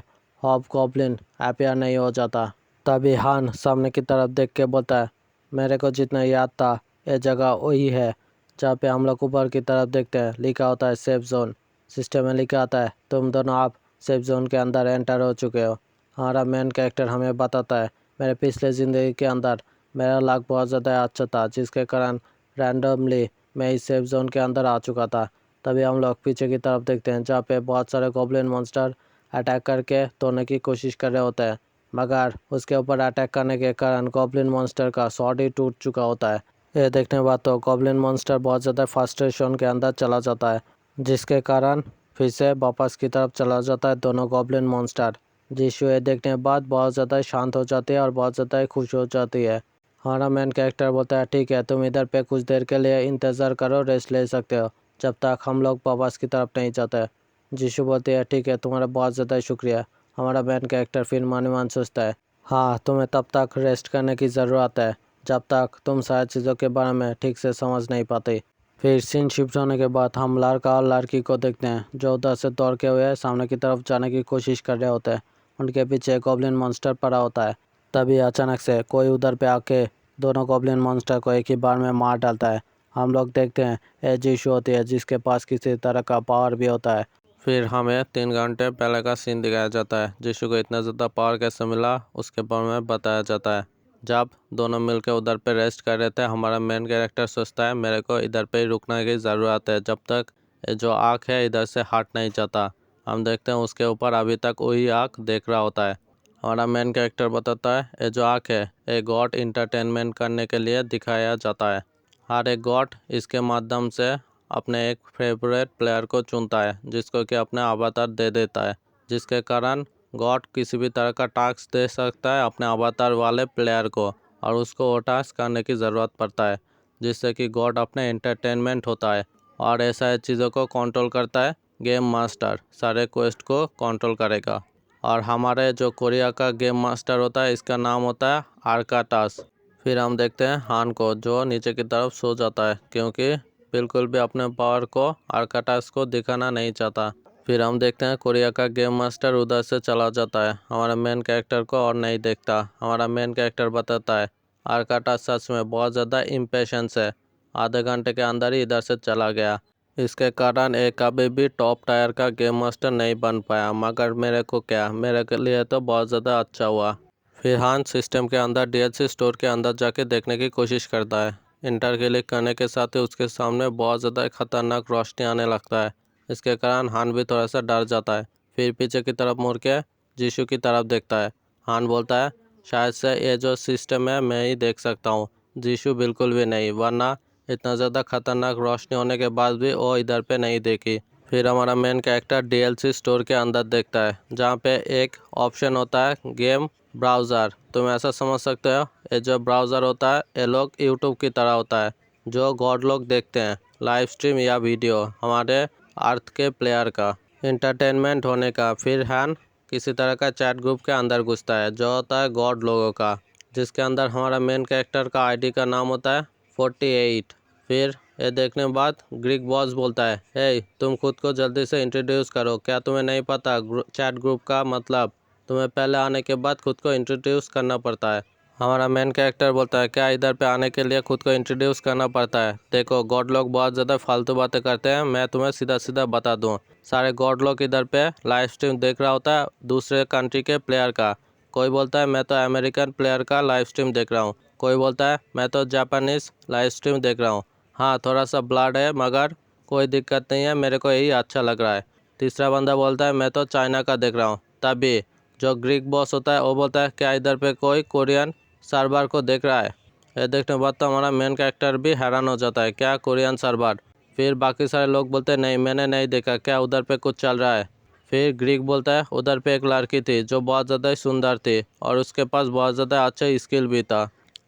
हॉब गॉब्लिन अपीयर नहीं हो जाता। तभी हान सामने की तरफ देख के बोलता है, मेरे को जितना याद था ये जगह वही है जहाँ पे हम लोग ऊपर की तरफ देखते हैं लिखा होता है सेफ जोन। सिस्टम में लिखा आता है तुम दोनों आप सेफ जोन के अंदर एंटर हो चुके हो। हमारा मेन कैरेक्टर हमें बताता है, मेरे पिछले ज़िंदगी के अंदर मेरा लक बहुत ज़्यादा अच्छा था जिसके कारण रैंडमली मैं इस सेफ जोन के अंदर आ चुका था। तभी हम लोग पीछे की तरफ देखते हैं जहाँ पे बहुत सारे गॉब्लिन मॉन्स्टर अटैक करके तोड़ने की कोशिश कर रहे होते हैं मगर उसके ऊपर अटैक करने के कारण गॉब्लिन मॉन्स्टर का स्वॉर्ड ही टूट चुका होता है। ये देखने के बाद तो गॉब्लिन मॉन्स्टर बहुत ज़्यादा फ्रस्ट्रेशन के अंदर चला जाता है जिसके कारण फिर से वापस की तरफ चला जाता है दोनों गॉब्लिन मॉन्स्टर। जीशु ये देखने के बाद बहुत ज़्यादा शांत हो जाती है और बहुत ज़्यादा खुश हो जाती है। हमारा मेन कैरेक्टर बोलता है, ठीक है तुम इधर पे कुछ देर के लिए इंतज़ार करो, रेस्ट ले सकते हो जब तक हम लोग वापस की तरफ नहीं जाते। जीशु बोलती है, ठीक है तुम्हारा बहुत ज़्यादा शुक्रिया। हमारा मेन कैरेक्टर फिर माने मान सोचता है, हाँ तुम्हें तब तक रेस्ट करने की ज़रूरत है जब तक तुम सारी चीज़ों के बारे में ठीक से समझ नहीं पाते। फिर सीन शिफ्ट होने के बाद हम लड़का और लड़की को देखते हैं जो उधर से दौड़ के हुए सामने की तरफ जाने की कोशिश कर रहे होते हैं। उनके पीछे गॉब्लिन मॉन्स्टर पड़ा होता है। तभी अचानक से कोई उधर पे आके दोनों गॉब्लिन मॉन्स्टर को एक ही बार में मार डालता है। हम लोग देखते हैं ये जीशु होती है जिसके पास किसी तरह का पावर भी होता है। फिर हमें 3 घंटे पहले का सीन दिखाया जाता है। जीशु को इतना ज़्यादा पावर कैसे मिला उसके बारे में बताया जाता है। जब दोनों मिलकर उधर पे रेस्ट कर रहे थे हमारा मेन कैरेक्टर सोचता है मेरे को इधर पे ही रुकने की ज़रूरत है जब तक ये जो आँख है इधर से हट नहीं जाता। हम देखते हैं उसके ऊपर अभी तक वही आँख देख रहा होता है। हमारा मेन कैरेक्टर बताता है ये जो आँख है ये गॉड इंटरटेनमेंट करने के लिए दिखाया जाता है। हर एक गॉड इसके माध्यम से अपने एक फेवरेट प्लेयर को चुनता है जिसको कि अपने अवतार दे देता है, जिसके कारण गॉड किसी भी तरह का टास्क दे सकता है अपने अवतार वाले प्लेयर को और उसको वो टास्क करने की ज़रूरत पड़ता है जिससे कि गॉड अपने एंटरटेनमेंट होता है और ऐसा चीज़ों को कंट्रोल करता है। गेम मास्टर सारे क्वेस्ट को कंट्रोल करेगा और हमारे जो कोरिया का गेम मास्टर होता है इसका नाम होता है आर्काटास। फिर हम देखते हैं हान को जो नीचे की तरफ सो जाता है क्योंकि बिल्कुल भी अपने पावर को आर्काटास को दिखाना नहीं चाहता। फिर हम देखते हैं कोरिया का गेम मास्टर उधर से चला जाता है, हमारा मेन कैरेक्टर को और नहीं देखता। हमारा मेन कैरेक्टर बताता है आर्काटास सच में बहुत ज़्यादा इम्पेशेंस है, आधे घंटे के अंदर ही इधर से चला गया। इसके कारण एक कभी भी टॉप टायर का गेम मास्टर नहीं बन पाया मगर मेरे को क्या, मेरे के लिए तो बहुत ज़्यादा अच्छा हुआ। फिर हान सिस्टम के अंदर डीएलसी स्टोर के अंदर जाके देखने की कोशिश करता है। इंटर क्लिक करने के साथ ही उसके सामने बहुत ज़्यादा खतरनाक रोशनी आने लगता है। इसके कारण हान भी थोड़ा सा डर जाता है। फिर पीछे की तरफ मुड़ के जीशु की तरफ देखता है। हान बोलता है शायद से ये जो सिस्टम है मैं ही देख सकता हूँ। जीशु बिल्कुल भी नहीं, वरना इतना ज़्यादा खतरनाक रोशनी होने के बाद भी वो इधर पे नहीं देखी। फिर हमारा मेन कैरेक्टर डीएलसी स्टोर के अंदर देखता है जहाँ पे एक ऑप्शन होता है गेम ब्राउज़र। तुम ऐसा समझ सकते हो ये जो ब्राउज़र होता है ये लोग यूट्यूब की तरह होता है जो गॉड लोग देखते हैं लाइव स्ट्रीम या वीडियो हमारे अर्थ के प्लेयर का इंटरटेनमेंट होने का। फिर हैन किसी तरह का चैट ग्रुप के अंदर घुसता है जो होता है गॉड लोगों का, जिसके अंदर हमारा मेन कैरेक्टर का आईडी का नाम होता है 48। फिर ये देखने के बाद ग्रीक बॉस बोलता है, हे तुम खुद को जल्दी से इंट्रोड्यूस करो, क्या तुम्हें नहीं पता चैट ग्रुप का मतलब? तुम्हें पहले आने के बाद खुद को इंट्रोड्यूस करना पड़ता है। हमारा मेन कैरेक्टर बोलता है क्या इधर पे आने के लिए खुद को इंट्रोड्यूस करना पड़ता है। देखो गॉड लोग बहुत ज़्यादा फालतू बातें करते हैं, मैं तुम्हें सीधा सीधा बता दूं। सारे गॉड लोग इधर पे लाइव स्ट्रीम देख रहा होता है दूसरे कंट्री के प्लेयर का। कोई बोलता है मैं तो अमेरिकन प्लेयर का लाइव स्ट्रीम देख रहा हूँ, कोई बोलता है मैं तो जापानीज लाइव स्ट्रीम देख रहा हूँ। हाँ थोड़ा सा ब्लड है मगर कोई दिक्कत नहीं है, मेरे को यही अच्छा लग रहा है। तीसरा बंदा बोलता है मैं तो चाइना का देख रहा हूँ। तभी जो ग्रीक बॉस होता है वो बोलता है क्या इधर पे कोई कोरियन सर्वर को देख रहा है। ये देखने के बाद तो हमारा मेन कैरेक्टर भी हैरान हो जाता है क्या कोरियन सर्वर। फिर बाकी सारे लोग बोलते हैं नहीं मैंने नहीं देखा, क्या उधर पे कुछ चल रहा है। फिर ग्रीक बोलता है उधर पे एक लड़की थी जो बहुत ज़्यादा सुंदर थी और उसके पास बहुत ज़्यादा अच्छा स्किल भी था।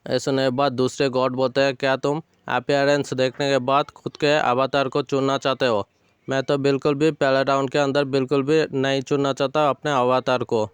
ऐसे सुनने के बाद दूसरे गॉड बोलते हैं क्या तुम अपीयरेंस देखने के बाद खुद के अवतार को चुनना चाहते हो। मैं तो बिल्कुल भी पहले राउंड के अंदर बिल्कुल भी नहीं चुनना चाहता अपने अवतार को।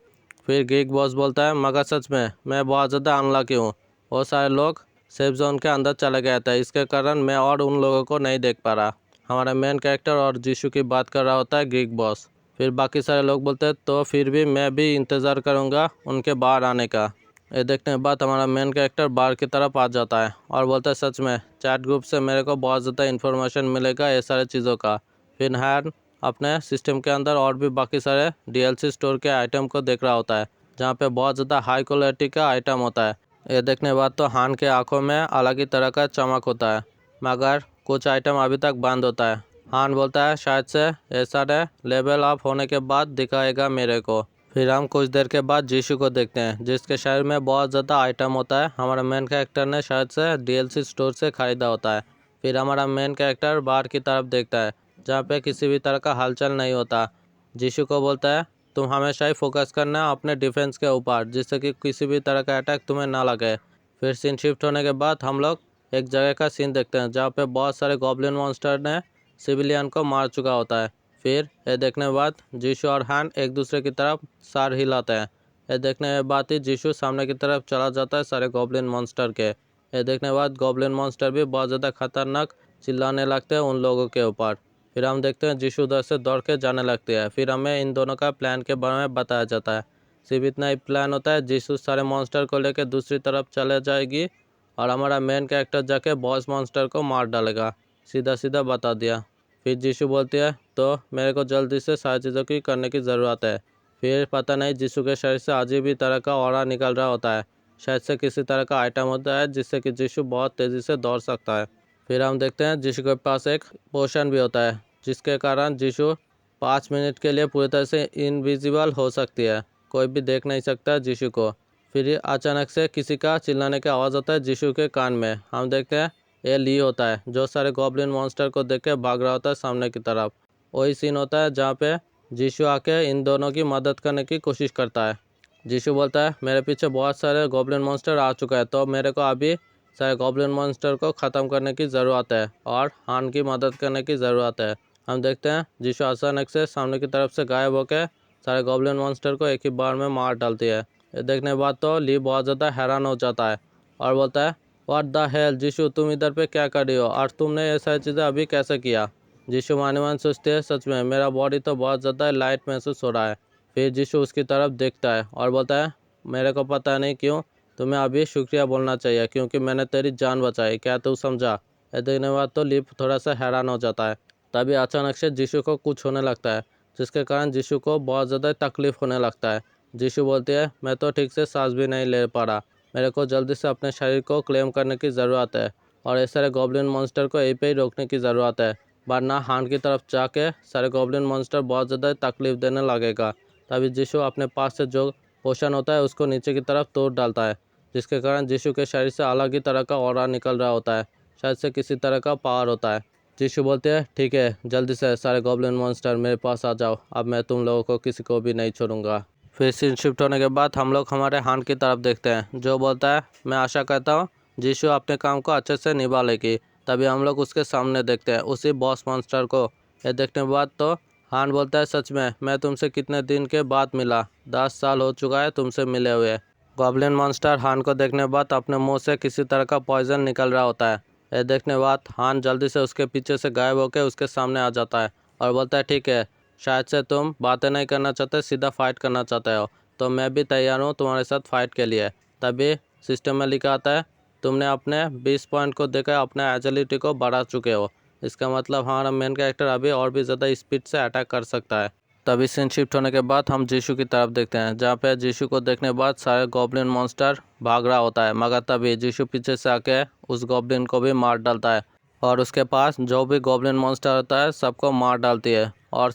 फिर ग्रीक बॉस बोलता है मगर सच में मैं बहुत ज़्यादा अनलकी हूँ, वो सारे लोग सेफ जोन के अंदर चले गए थे, इसके कारण मैं और उन लोगों को नहीं देख पा रहा। हमारा मेन कैरेक्टर और जीशु की बात कर रहा होता है ग्रीक बॉस। फिर बाकी सारे लोग बोलते हैं तो फिर भी मैं भी इंतज़ार करूँगा उनके बाहर आने का। ये देखने के बाद हमारा मेन कैरेक्टर बाहर की तरफ आ जाता है और बोलता है सच में चैट ग्रुप से मेरे को बहुत ज़्यादा इन्फॉर्मेशन मिलेगा ये सारे चीज़ों का। फिर हैन अपने सिस्टम के अंदर और भी बाकी सारे DLC स्टोर के आइटम को देख रहा होता है जहाँ पे बहुत ज़्यादा हाई क्वालिटी का आइटम होता है। ये देखने के बाद तो हान के आंखों में अलग ही तरह का चमक होता है मगर कुछ आइटम अभी तक बंद होता है। हान बोलता है शायद से ये सारे लेवल अप होने के बाद दिखाएगा मेरे को। फिर हम कुछ देर के बाद जीशु को देखते हैं जिसके शहर में बहुत ज़्यादा आइटम होता है, हमारा मेन कैरेक्टर ने शायद से DLC स्टोर से ख़रीदा होता है। फिर हमारा मेन कैरेक्टर बाहर की तरफ देखता है जहाँ पे किसी भी तरह का हलचल नहीं होता। जीशु को बोलता है तुम हमेशा ही फोकस करना अपने डिफेंस के ऊपर जिससे कि किसी भी तरह का अटैक तुम्हें ना लगे। फिर सीन शिफ्ट होने के बाद हम लोग एक जगह का सीन देखते हैं जहाँ पे बहुत सारे गॉब्लिन मॉन्स्टर ने सिविलियन को मार चुका होता है। फिर ये देखने के बाद जीशु और हान एक दूसरे की तरफ सार हिलाते हैं। ये देखने के बाद ही जीशु सामने की तरफ चला जाता है सारे गॉब्लिन मॉन्स्टर के। ये देखने के बाद गॉब्लिन मॉन्स्टर भी बहुत ज़्यादा खतरनाक चिल्लाने लगते हैं उन लोगों के ऊपर। फिर हम देखते हैं जीशु उधर से दौड़ के जाने लगती है। फिर हमें इन दोनों का प्लान के बारे में बताया जाता है। सिर्फ इतना ही प्लान होता है, जीशु सारे मॉन्स्टर को लेकर दूसरी तरफ चले जाएगी और हमारा मेन कैरेक्टर जाके बॉस मॉन्स्टर को मार डालेगा, सीधा सीधा बता दिया। फिर जीशु बोलती है तो मेरे को जल्दी से सारी चीज़ों की करने की ज़रूरत है। फिर पता नहीं जीशु के शरीर से अजीब ही तरह का ऑरा निकल रहा होता है, शायद से किसी तरह का आइटम होता है जिससे कि जीशु बहुत तेज़ी से दौड़ सकता है। फिर हम देखते हैं जीशु के पास एक पोशन भी होता है जिसके कारण जीशु 5 मिनट के लिए पूरी तरह से इनविजिबल हो सकती है, कोई भी देख नहीं सकता जीशु को। फिर अचानक से किसी का चिल्लाने की आवाज़ होता है जीशु के कान में। हम देखते हैं ये ली होता है जो सारे गॉब्लिन मॉन्स्टर को देख के भाग रहा होता है सामने की तरफ। वही सीन होता है जहाँ पे जीशु आके इन दोनों की मदद करने की कोशिश करता है। जीशु बोलता है मेरे पीछे बहुत सारे गॉब्लिन मॉन्स्टर आ चुका है तो मेरे को अभी सारे गॉब्लिन मॉन्स्टर को ख़त्म करने की ज़रूरत है और हान की मदद करने की ज़रूरत है। हम देखते हैं जीशु अचानक से सामने की तरफ से गायब होकर सारे गॉब्लिन मॉन्स्टर को एक ही बार में मार डालती है। ये देखने के बाद तो ली बहुत ज़्यादा हैरान हो जाता है और बोलता है व्हाट द हेल जीशु, तुम इधर पे क्या कर रही हो और तुमने ये सारी चीज़ें अभी कैसे किया। जीशु माने मन सोचते हैं सच में मेरा बॉडी तो बहुत ज़्यादा लाइट महसूस हो रहा है। फिर जीशु उसकी तरफ देखता है और बोलता है मेरे को पता नहीं क्यों तुम्हें अभी शुक्रिया बोलना चाहिए क्योंकि मैंने तेरी जान बचाई, क्या तू समझा। ये देखने के बाद तो लिप थोड़ा सा हैरान हो जाता है। तभी अचानक से जीशु को कुछ होने लगता है जिसके कारण जीशु को बहुत ज़्यादा तकलीफ होने लगता है। जीशु बोलती है मैं तो ठीक से सांस भी नहीं ले पा रहा, मेरे को जल्दी से अपने शरीर को क्लेम करने की ज़रूरत है और इस सारे गॉब्लिन मॉन्स्टर को यहीं पे ही रोकने की ज़रूरत है, वरना हान की तरफ जाके सारे गॉब्लिन मॉन्स्टर बहुत ज़्यादा तकलीफ देने लगेगा। तभी जीशु अपने पास से जो पोशन होता है उसको नीचे की तरफ तोड़ डालता है जिसके कारण जीशु के शरीर से अलग ही तरह का ऑरा निकल रहा होता है, शायद से किसी तरह का पावर होता है। जीशु बोलते हैं ठीक है जल्दी से सारे गॉब्लिन मॉन्स्टर मेरे पास आ जाओ, अब मैं तुम लोगों को किसी को भी नहीं छोड़ूंगा। फिर सीन शिफ्ट होने के बाद हम लोग हमारे हान की तरफ देखते हैं जो बोलता है मैं आशा करता हूँ जीशु अपने काम को अच्छे से निभा लेगी। तभी हम लोग उसके सामने देखते हैं उसी बॉस मॉन्स्टर को। यह देखने के बाद तो हान बोलता है सच में मैं तुमसे कितने दिन के बाद मिला, 10 साल हो चुका है तुमसे मिले हुए। गॉब्लिन मॉन्स्टर हान को देखने के बाद अपने मुंह से किसी तरह का पॉइजन निकल रहा होता है। यह देखने के बाद हान जल्दी से उसके पीछे से गायब होकर उसके सामने आ जाता है और बोलता है ठीक है शायद से तुम बातें नहीं करना चाहते, सीधा फाइट करना चाहते हो, तो मैं भी तैयार हूँ तुम्हारे साथ फाइट के लिए। तभी सिस्टम में लिखा आता है तुमने अपने 20 पॉइंट को देकर अपने एजिलिटी को बढ़ा चुके हो। इसका मतलब हमारा मेन कैरेक्टर अभी और भी ज़्यादा स्पीड से अटैक कर सकता है। तभी सीन शिफ्ट होने के बाद हम जीशु की तरफ देखते हैं, जहाँ पे जीशु को देखने के बाद सारे गॉब्लिन मॉन्स्टर भाग रहा होता है, मगर तभी जीशु पीछे से आके उस गॉब्लिन को भी मार डालता है और उसके पास जो भी गॉब्लिन मॉन्स्टर होता है सबको मार डालती है। और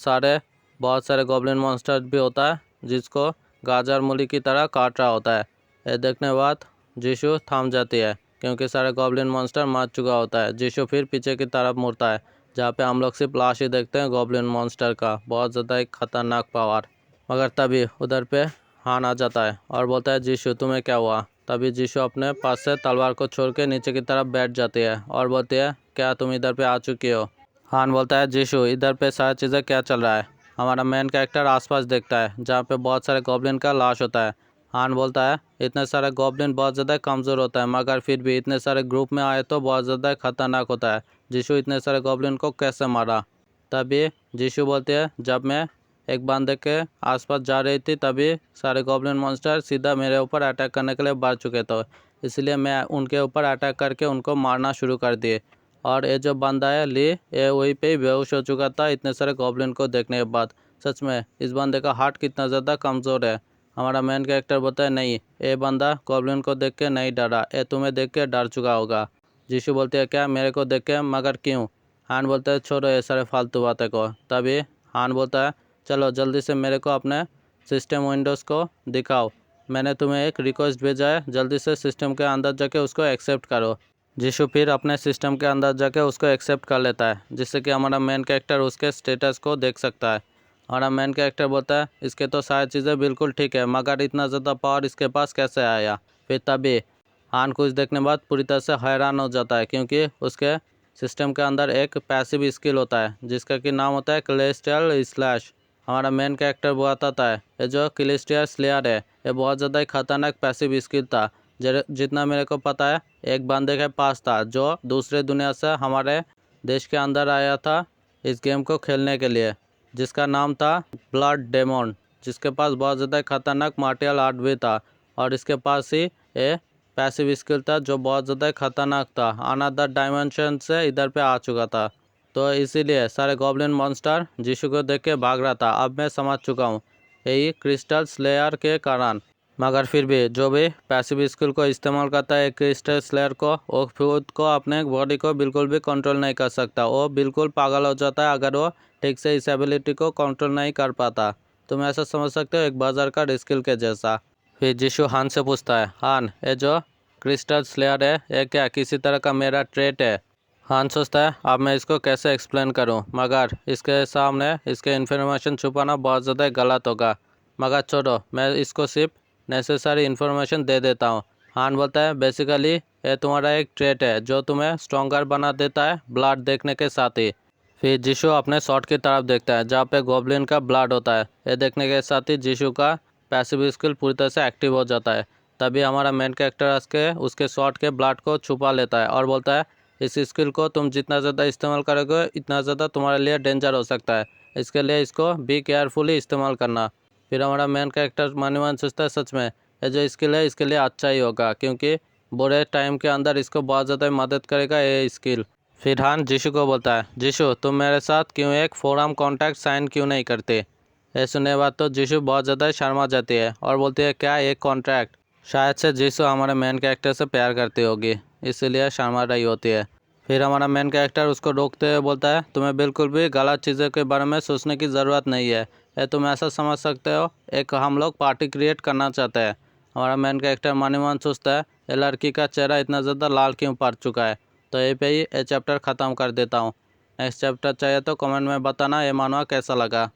बहुत सारे गॉब्लिन मॉन्स्टर भी होता है जिसको गाजर मूली की तरह काट रहा होता है। ये देखने के बाद जीशु थम जाती है क्योंकि सारे गॉब्लिन मॉन्स्टर मार चुका होता है। जीशु फिर पीछे की तरफ मुड़ता है, जहाँ पे हम लोग सिर्फ लाश ही देखते हैं गॉब्लिन मॉन्स्टर का, बहुत ज़्यादा एक खतरनाक पावर। मगर तभी उधर पे हान आ जाता है और बोलता है जीशु तुम्हें क्या हुआ। तभी जीशु अपने पास से तलवार को छोड़ के नीचे की तरफ बैठ जाती है और बोलती है क्या तुम इधर पे आ चुकी हो। हान बोलता है जीशु इधर पे सारी चीज़ें क्या चल रहा है। हमारा मेन कैरेक्टर आसपास देखता है जहाँ पे बहुत सारे गॉब्लिन का लाश होता है। हान बोलता है इतने सारे गॉब्लिन बहुत ज़्यादा कमज़ोर होता है, मगर फिर भी इतने सारे ग्रुप में आए तो बहुत ज़्यादा खतरनाक होता है। जीशु इतने सारे गॉब्लिन को कैसे मारा। तभी जीशु बोलती है जब मैं एक बंदे के आसपास जा रही थी तभी सारे गॉब्लिन मॉन्स्टर सीधा मेरे ऊपर अटैक करने के लिए बढ़ चुके थे, इसलिए मैं उनके ऊपर अटैक करके उनको मारना शुरू कर दिए। और ये जो बंदा है ली, ये वहीं पे ही बेहोश हो चुका था इतने सारे गॉब्लिन को देखने के बाद। सच में इस बंदे का हार्ट कितना ज़्यादा कमज़ोर है। हमारा मेन कैरेक्टर बोलता है नहीं, ये बंदा गॉब्लिन को देख के नहीं डरा, ये तुम्हें देख के डर चुका होगा। जीशु बोलती है क्या मेरे को देख के, मगर क्यों। हान बोलता है छोड़ो ये सारे फालतू बातें को। तभी हान बोलता है चलो जल्दी से मेरे को अपने सिस्टम विंडोज़ को दिखाओ, मैंने तुम्हें एक रिक्वेस्ट भेजा है, जल्दी से सिस्टम के अंदर जाके उसको एक्सेप्ट करो। जीशु फिर अपने सिस्टम के अंदर जाके उसको एक्सेप्ट कर लेता है, जिससे कि हमारा मेन कैरेक्टर उसके स्टेटस को देख सकता है। हमारा मेन कैरेक्टर बोलता है इसके तो सारी चीज़ें बिल्कुल ठीक है, मगर इतना ज़्यादा पावर इसके पास कैसे आया। फिर तभी हान कुछ देखने बाद पूरी तरह से हैरान हो जाता है क्योंकि उसके सिस्टम के अंदर एक पैसिव स्किल होता है जिसका कि नाम होता है क्लेस्टियल स्लैश। हमारा मेन कैरेक्टर बताता है ये जो क्लेस्टियल स्लेयर है ये बहुत ज़्यादा ही खतरनाक पैसिव स्किल था। जितना मेरे को पता है एक बंदे के पास था जो दूसरे दुनिया से हमारे देश के अंदर आया था इस गेम को खेलने के लिए, जिसका नाम था ब्लड डेमन, जिसके पास बहुत ज़्यादा खतरनाक मार्टियल आर्ट भी था। और इसके पास ही ये पैसिव स्किल था जो बहुत ज़्यादा खतरनाक था, अनदर डायमेंशन से इधर पे आ चुका था। तो इसीलिए सारे गॉब्लिन मॉन्स्टर जीशु को देख के भाग रहा था। अब मैं समझ चुका हूँ यही क्रिस्टल स्लेयर के कारण। मगर फिर भी जो भी पैसिव स्किल को इस्तेमाल करता है क्रिस्टल स्लेयर को, वो खुद को अपने बॉडी को बिल्कुल भी कंट्रोल नहीं कर सकता, वो बिल्कुल पागल हो जाता है अगर वो ठीक से इस एबिलिटी को कंट्रोल नहीं कर पाता। तुम ऐसा समझ सकते हो एक बाजार का स्किल के जैसा। फिर जीशु हान से पूछता है हान ये जो क्रिस्टल स्लेयर है ये क्या किसी तरह का मेरा ट्रेट है। हान सोचता है अब मैं इसको कैसे एक्सप्लेन करूं, मगर इसके सामने इसके इन्फॉर्मेशन छुपाना बहुत ज़्यादा गलत होगा। मगर छोड़ो मैं इसको सिर्फ नेसेसरी इन्फॉर्मेशन दे देता हूँ। हान बोलता है बेसिकली ये तुम्हारा एक ट्रेट है जो तुम्हें स्ट्रॉन्गर बना देता है ब्लड देखने के साथ ही। फिर जीशु अपने शॉट की तरफ देखता है जहाँ पे गॉब्लिन का ब्लड होता है, ये देखने के साथ ही जीशु का पैसिव स्किल पूरी तरह से एक्टिव हो जाता है। तभी हमारा मेन कैरेक्टर उसके शॉट के ब्लड को छुपा लेता है और बोलता है इस स्किल को तुम जितना ज़्यादा इस्तेमाल करोगे इतना ज़्यादा तुम्हारे लिए डेंजर हो सकता है, इसके लिए इसको बी केयरफुली इस्तेमाल करना। फिर हमारा मेन कैरेक्टर मन ही मन सोचता है सच में ये जो स्किल है इसके लिए अच्छा ही होगा क्योंकि बुरे टाइम के अंदर इसको बहुत ज़्यादा मदद करेगा ये स्किल। फिर हान जीशु को बोलता है जीशु तुम मेरे साथ क्यों एक फोरम कॉन्टैक्ट साइन क्यों नहीं करते। ये सुनने बाद तो जीशु बहुत ज़्यादा शर्मा जाती है और बोलती है क्या एक कॉन्ट्रैक्ट। शायद से जीशु हमारे मेन कैरेक्टर से प्यार करती होगी इसीलिए शर्मा रही होती है। फिर हमारा मेन कैरेक्टर उसको रोकते हुए बोलता है तुम्हें बिल्कुल भी गलत चीज़ों के बारे में सोचने की ज़रूरत नहीं है, ये तुम ऐसा समझ सकते हो एक हम लोग पार्टी क्रिएट करना चाहते हैं। हमारा मेन कैरेक्टर मन ही मन सोचता है ये लड़की का चेहरा इतना ज़्यादा लाल क्यों पड़ चुका है। तो यहीं पे ही ये चैप्टर ख़त्म कर देता हूँ। नेक्स्ट चैप्टर चाहिए तो कमेंट में बताना ये मानवा कैसा लगा।